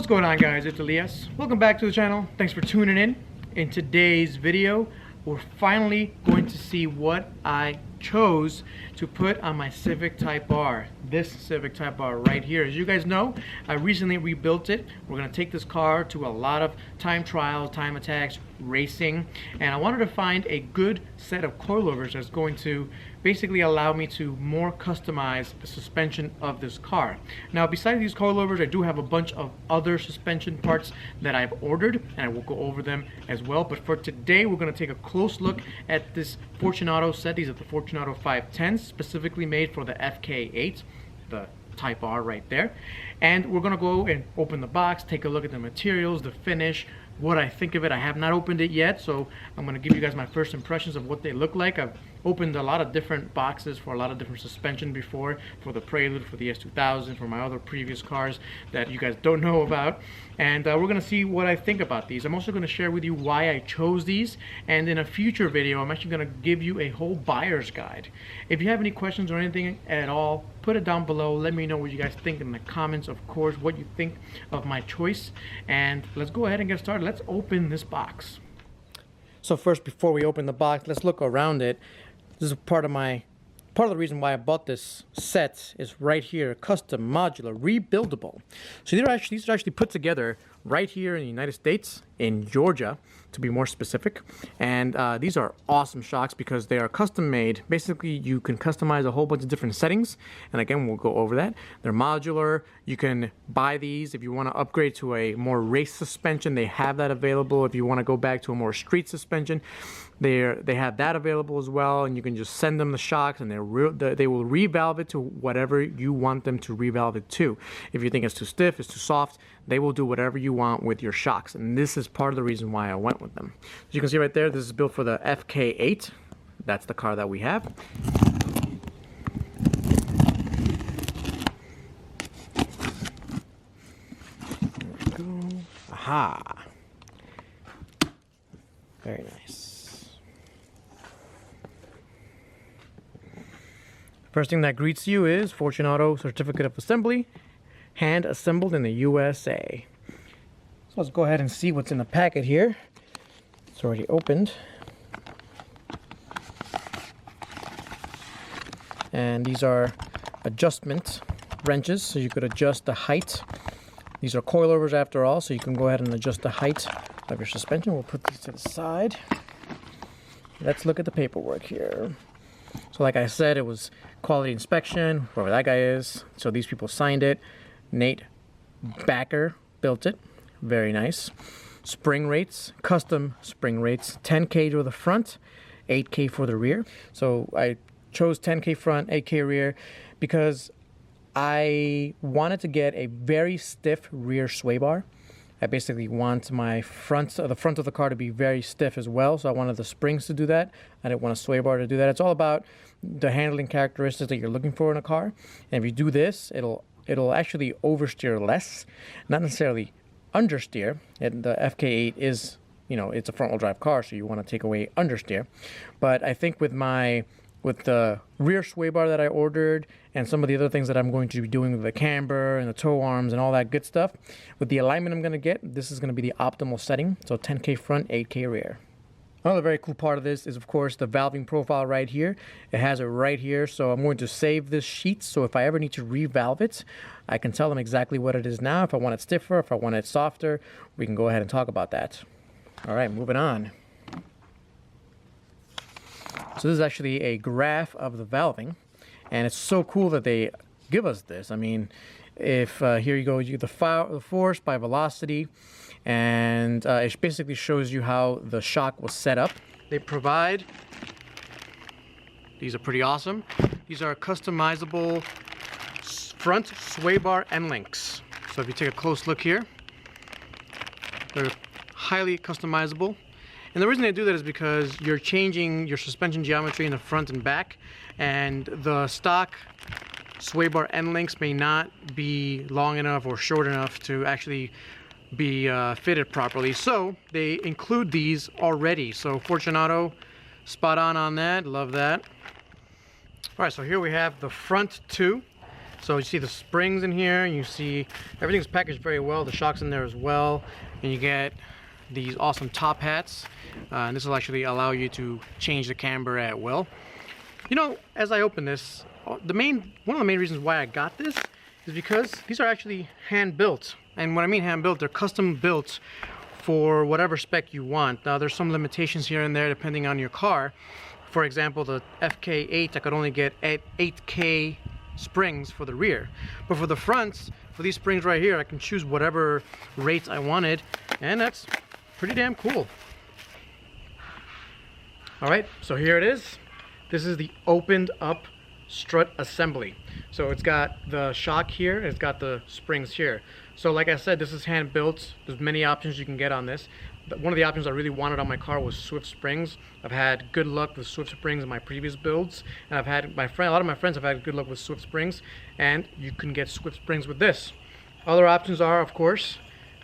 What's going on, guys? It's Elias. Welcome back to the channel. Thanks for tuning in. In today's video, we're finally going to see what I chose to put on my Civic Type R. This Civic Type R right here. As you guys know, I recently rebuilt it. We're going to take this car to a lot of time trials, time attacks, racing, and I wanted to find a good set of coilovers that's going to basically allow me to more customize the suspension of this car. Now, besides these coilovers, I do have a bunch of other suspension parts that I've ordered, and I will go over them as well. But for today, we're going to take a close look at this FlyinGato set. These are the FlyinGato 510s, specifically made for the FK8, the Type R right there. And we're going to go and open the box, take a look at the materials, the finish, what I think of it. I have not opened it yet, so I'm going to give you guys my first impressions of what they look like. I've opened a lot of different boxes for a lot of different suspension before, for the Prelude, for the S2000, for my other previous cars that you guys don't know about, and we're going to see what I think about these. I'm also going to share with you why I chose these, and in a future video I'm actually going to give you a whole buyer's guide. If you have any questions or anything at all, put it down below. Let me know what you guys think in the comments, of course, what you think of my choice, and let's go ahead and get started. Let's open this box. So first, before we open the box, let's look around it. This is part of the reason why I bought this set is right here: custom, modular, rebuildable. So these are actually put together right here in the United States, in Georgia, to be more specific. And these are awesome shocks because they are custom made. Basically, you can customize a whole bunch of different settings, and again, we'll go over that. They're modular. You can buy these if you want to upgrade to a more race suspension. They have that available. If you want to go back to a more street suspension, they have that available as well, and you can just send them the shocks, and they will revalve it to whatever you want them to revalve it to. If you think it's too stiff, it's too soft, they will do whatever you want with your shocks, and this is part of the reason why I went with them. As you can see right there, this is built for the FK8. That's the car that we have. There we go. Aha! Very nice. First thing that greets you is FlyinGato Certificate of Assembly, hand assembled in the USA. So let's go ahead and see what's in the packet here. It's already opened. And these are adjustment wrenches, so you could adjust the height. These are coilovers after all, so you can go ahead and adjust the height of your suspension. We'll put these to the side. Let's look at the paperwork here. So like I said, it was quality inspection, whoever that guy is. So these people signed it. Nate Backer built it. Very nice. Spring rates, custom spring rates, 10K to the front, 8K for the rear. So I chose 10K front, 8K rear because I wanted to get a very stiff rear sway bar. I basically want my the front of the car to be very stiff as well, so I wanted the springs to do that. I didn't want a sway bar to do that. It's all about the handling characteristics that you're looking for in a car. And if you do this, it'll actually oversteer less, not necessarily understeer. And the FK8 is, it's a front-wheel drive car, so you want to take away understeer. But I think with the rear sway bar that I ordered and some of the other things that I'm going to be doing with the camber and the tow arms and all that good stuff, with the alignment I'm going to get, this is going to be the optimal setting. So 10K front, 8K rear. Another very cool part of this is, of course, the valving profile right here. It has it right here, so I'm going to save this sheet, so if I ever need to revalve it, I can tell them exactly what it is now. If I want it stiffer, if I want it softer, we can go ahead and talk about that. All right, moving on. So this is actually a graph of the valving, and it's so cool that they give us this. I mean, if here you go, you get the force by velocity, and it basically shows you how the shock was set up. They provide, these are pretty awesome. These are customizable front sway bar end links. So if you take a close look here, they're highly customizable. And the reason they do that is because you're changing your suspension geometry in the front and back, and the stock sway bar end links may not be long enough or short enough to actually be fitted properly. So they include these already. So FlyinGato, spot on that. Love that. All right, so here we have the front two. So you see the springs in here, you see everything's packaged very well, the shock's in there as well, and you get these awesome top hats, and this will actually allow you to change the camber at will. You know, as I open this, one of the main reasons why I got this is because these are actually hand built. And when I mean hand built, they're custom built for whatever spec you want. Now there's some limitations here and there depending on your car. For example, the FK8, I could only get 8K springs for the rear, but for the fronts, for these springs right here, I can choose whatever rates I wanted, and that's pretty damn cool. All right, so here it is. This is the opened up strut assembly. So it's got the shock here, and it's got the springs here. So like I said, this is hand built. There's many options you can get on this. One of the options I really wanted on my car was Swift springs. I've had good luck with Swift springs in my previous builds, and I've had a lot of my friends have had good luck with Swift springs, and you can get Swift springs with this. Other options are, of course,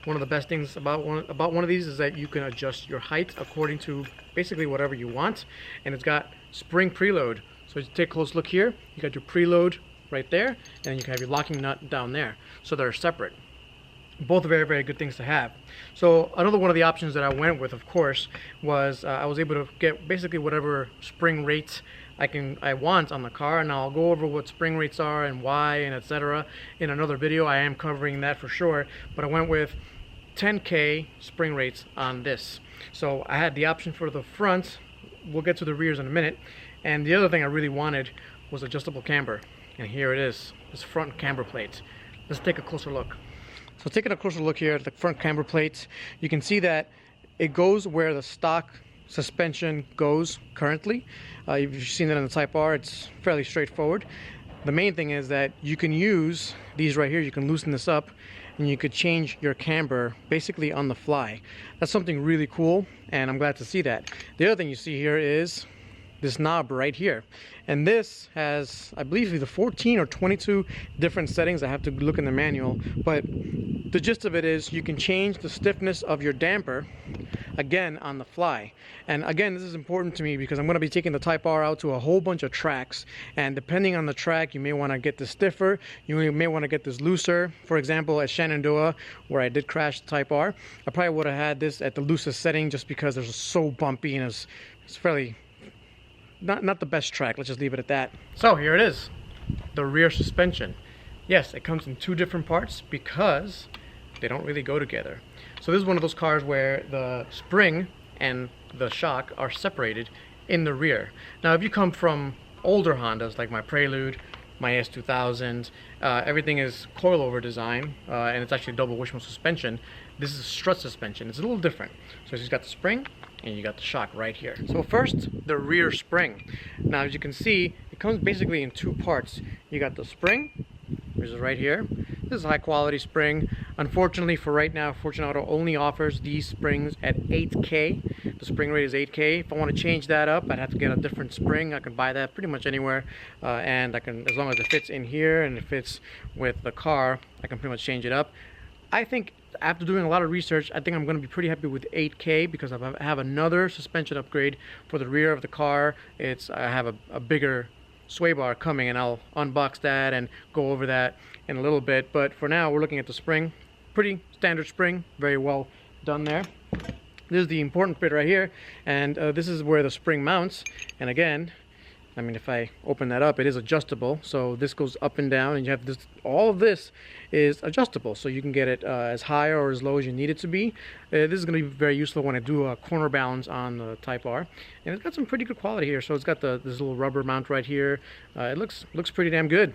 one of the best things about one of these is that you can adjust your height according to basically whatever you want, and it's got spring preload. So you take a close look here, you got your preload right there, and you can have your locking nut down there. So they're separate. Both are very, very good things to have. So another one of the options that I went with, of course, was I was able to get basically whatever spring rates I want on the car, and I'll go over what spring rates are and why and etc. in another video. I am covering that for sure, but I went with 10K spring rates on this. So I had the option for the front. We'll get to the rears in a minute. And the other thing I really wanted was adjustable camber, and here it is, this front camber plate. Let's take a closer look. So taking a closer look here at the front camber plates, you can see that it goes where the stock suspension goes currently. If you've seen that in the Type R, it's fairly straightforward. The main thing is that you can use these right here, you can loosen this up, and you could change your camber basically on the fly. That's something really cool, and I'm glad to see that. The other thing you see here is this knob right here, and this has, I believe, either 14 or 22 different settings. I have to look in the manual, but the gist of it is you can change the stiffness of your damper again on the fly. And again, this is important to me because I'm going to be taking the Type R out to a whole bunch of tracks, and depending on the track, you may want to get this stiffer, you may want to get this looser. For example, at Shenandoah, where I did crash the Type R, I probably would have had this at the loosest setting just because it's so bumpy and it's fairly not the best track. Let's just leave it at that. So here it is, the rear suspension. Yes, it comes in two different parts because they don't really go together. So this is one of those cars where the spring and the shock are separated in the rear. Now if you come from older Hondas like my Prelude, my S2000, everything is coilover design, and it's actually double wishbone suspension. This is strut suspension. It's a little different. So you've got the spring and you got the shock right here. So first, the rear spring. Now as you can see, it comes basically in two parts. You got the spring, which is right here. This is a high quality spring. Unfortunately for right now, Fortunato only offers these springs at 8K. The spring rate is 8K. If I want to change that up, I'd have to get a different spring. I can buy that pretty much anywhere, and I can, as long as it fits in here and it fits with the car, I can pretty much change it up. I think after doing a lot of research, I think I'm going to be pretty happy with 8K because I have another suspension upgrade for the rear of the car. I have a bigger sway bar coming, and I'll unbox that and go over that in a little bit. But for now, we're looking at the spring. Pretty standard spring, very well done there. This is the important bit right here, and this is where the spring mounts. And again, I mean, if I open that up, it is adjustable. So this goes up and down, and you have this. All of this is adjustable, so you can get it as high or as low as you need it to be. This is going to be very useful when I do a corner balance on the Type R, and it's got some pretty good quality here. So it's got this little rubber mount right here. It looks pretty damn good.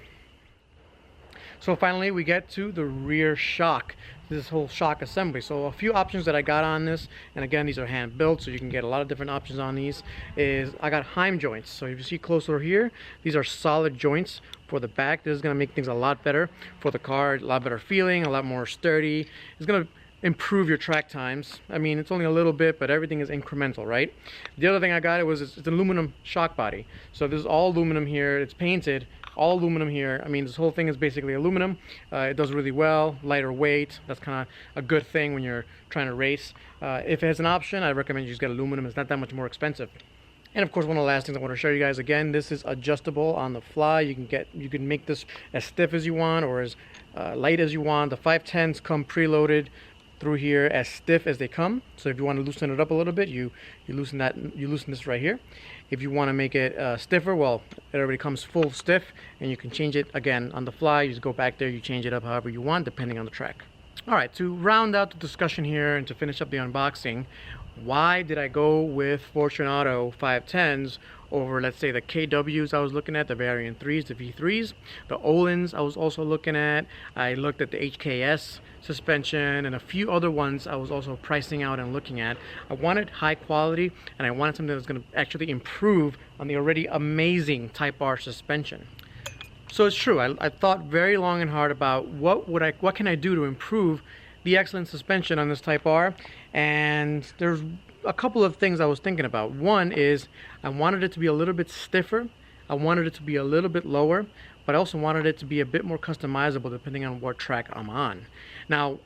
So finally, we get to the rear shock. This whole shock assembly. So a few options that I got on this, and again, these are hand built, so you can get a lot of different options on these. Is I got Heim joints. So if you see closer here, these are solid joints for the back. This is going to make things a lot better for the car, a lot better feeling, a lot more sturdy. It's going to improve your track times. I mean, it's only a little bit, but everything is incremental, right? The other thing I got it's an aluminum shock body. So this is all aluminum here. It's painted. All aluminum here. I mean, this whole thing is basically aluminum. It does really well, lighter weight. That's kind of a good thing when you're trying to race. If it has an option, I recommend you just get aluminum. It's not that much more expensive. And of course, one of the last things I want to show you guys, again, this is adjustable on the fly. You can make this as stiff as you want or as light as you want. The 510s come preloaded through here as stiff as they come. So if you want to loosen it up a little bit, you loosen this right here. If you want to make it stiffer, well, it already comes full stiff, and you can change it again on the fly. You just go back there, you change it up however you want, depending on the track. All right, to round out the discussion here and to finish up the unboxing, why did I go with Fortune Auto 510s over, let's say, the KWs I was looking at, the Variant 3s, the V3s, the Ohlins I was also looking at. I looked at the HKS suspension and a few other ones I was also pricing out and looking at. I wanted high quality, and I wanted something that was going to actually improve on the already amazing Type R suspension. So it's true, I thought very long and hard about what can I do to improve the excellent suspension on this Type R, and there's a couple of things I was thinking about. One is I wanted it to be a little bit stiffer, I wanted it to be a little bit lower, but I also wanted it to be a bit more customizable depending on what track I'm on. Now,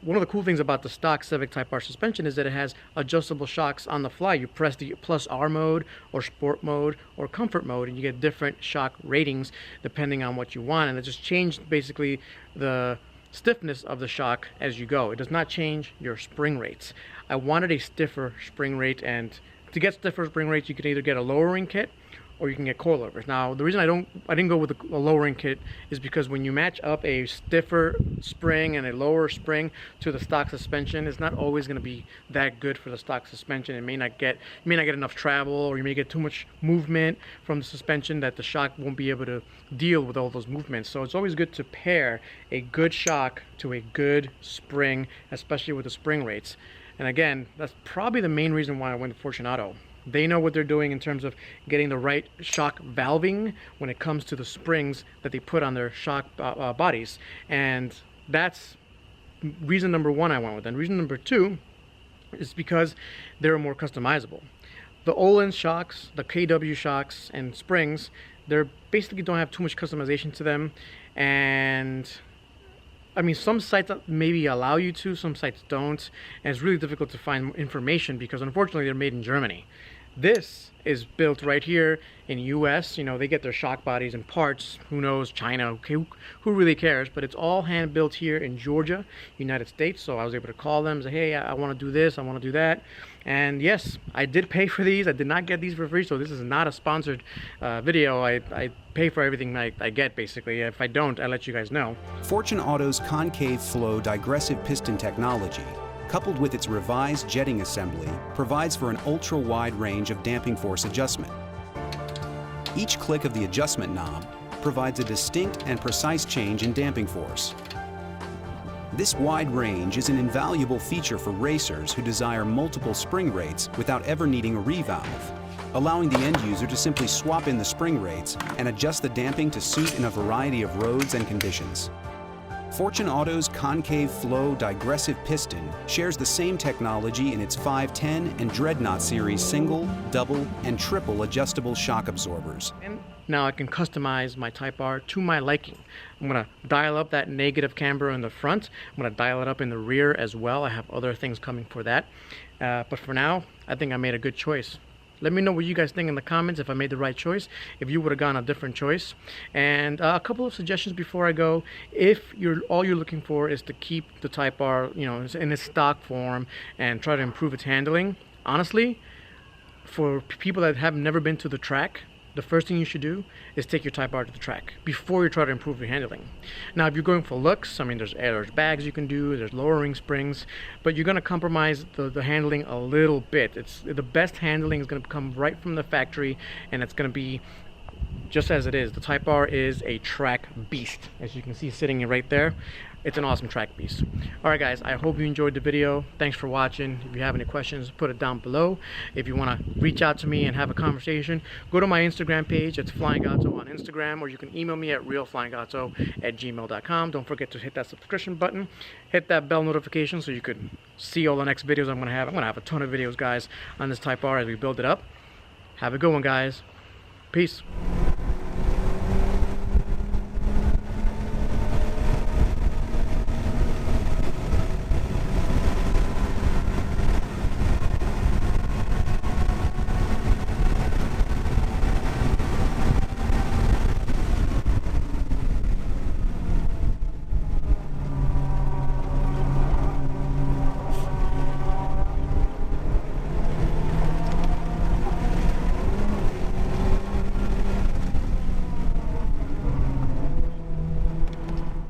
one of the cool things about the stock Civic Type R suspension is that it has adjustable shocks on the fly. You press the plus R mode or sport mode or comfort mode, and you get different shock ratings depending on what you want, and it just changed basically the stiffness of the shock as you go. It does not change your spring rates. I wanted a stiffer spring rate, and to get stiffer spring rates, you can either get a lowering kit or you can get coilovers. Now, the reason I didn't go with a lowering kit is because when you match up a stiffer spring and a lower spring to the stock suspension, it's not always going to be that good for the stock suspension. You may not get enough travel, or you may get too much movement from the suspension that the shock won't be able to deal with all those movements. So it's always good to pair a good shock to a good spring, especially with the spring rates. And again, that's probably the main reason why I went to Fortune Auto. They know what they're doing in terms of getting the right shock valving when it comes to the springs that they put on their shock bodies. And that's reason number one I went with. And reason number two is because they're more customizable. The Ohlins shocks, the KW shocks and springs, they basically don't have too much customization to them. And I mean, some sites maybe allow you to, some sites don't, and it's really difficult to find information because unfortunately they're made in Germany. This is built right here in US. You know, they get their shock bodies and parts, who knows, China, okay, who really cares? But it's all hand built here in Georgia, United States. So I was able to call them and say, hey, I want to do this, I want to do that. And yes, I did pay for these. I did not get these for free, so this is not a sponsored video. I pay for everything I get, basically. If I don't, I let you guys know. Fortune Auto's concave flow digressive piston technology, coupled with its revised jetting assembly, provides for an ultra-wide range of damping force adjustment. Each click of the adjustment knob provides a distinct and precise change in damping force. This wide range is an invaluable feature for racers who desire multiple spring rates without ever needing a revalve, allowing the end user to simply swap in the spring rates and adjust the damping to suit in a variety of roads and conditions. Fortune Auto's concave flow digressive piston shares the same technology in its 510 and Dreadnought series single, double, and triple adjustable shock absorbers. And now I can customize my Type R to my liking. I'm going to dial up that negative camber in the front. I'm going to dial it up in the rear as well. I have other things coming for that. But for now, I think I made a good choice. Let me know what you guys think in the comments, if I made the right choice, if you would have gone a different choice. And a couple of suggestions before I go. If all you're looking for is to keep the Type R, you know, in its stock form and try to improve its handling, honestly, for people that have never been to the track, the first thing you should do is take your Type R to the track before you try to improve your handling. Now, if you're going for looks, I mean, there's bags you can do, there's lowering springs, but you're going to compromise the handling a little bit. The best handling is going to come right from the factory, and it's going to be just as it is. The Type R is a track beast, as you can see sitting right there. It's an awesome track piece. Alright guys, I hope you enjoyed the video. Thanks for watching. If you have any questions, put it down below. If you want to reach out to me and have a conversation, go to my Instagram page. It's FlyinGato on Instagram, or you can email me at realflyingato@gmail.com. Don't forget to hit that subscription button. Hit that bell notification so you could see all the next videos I'm going to have. I'm going to have a ton of videos, guys, on this Type R as we build it up. Have a good one, guys. Peace.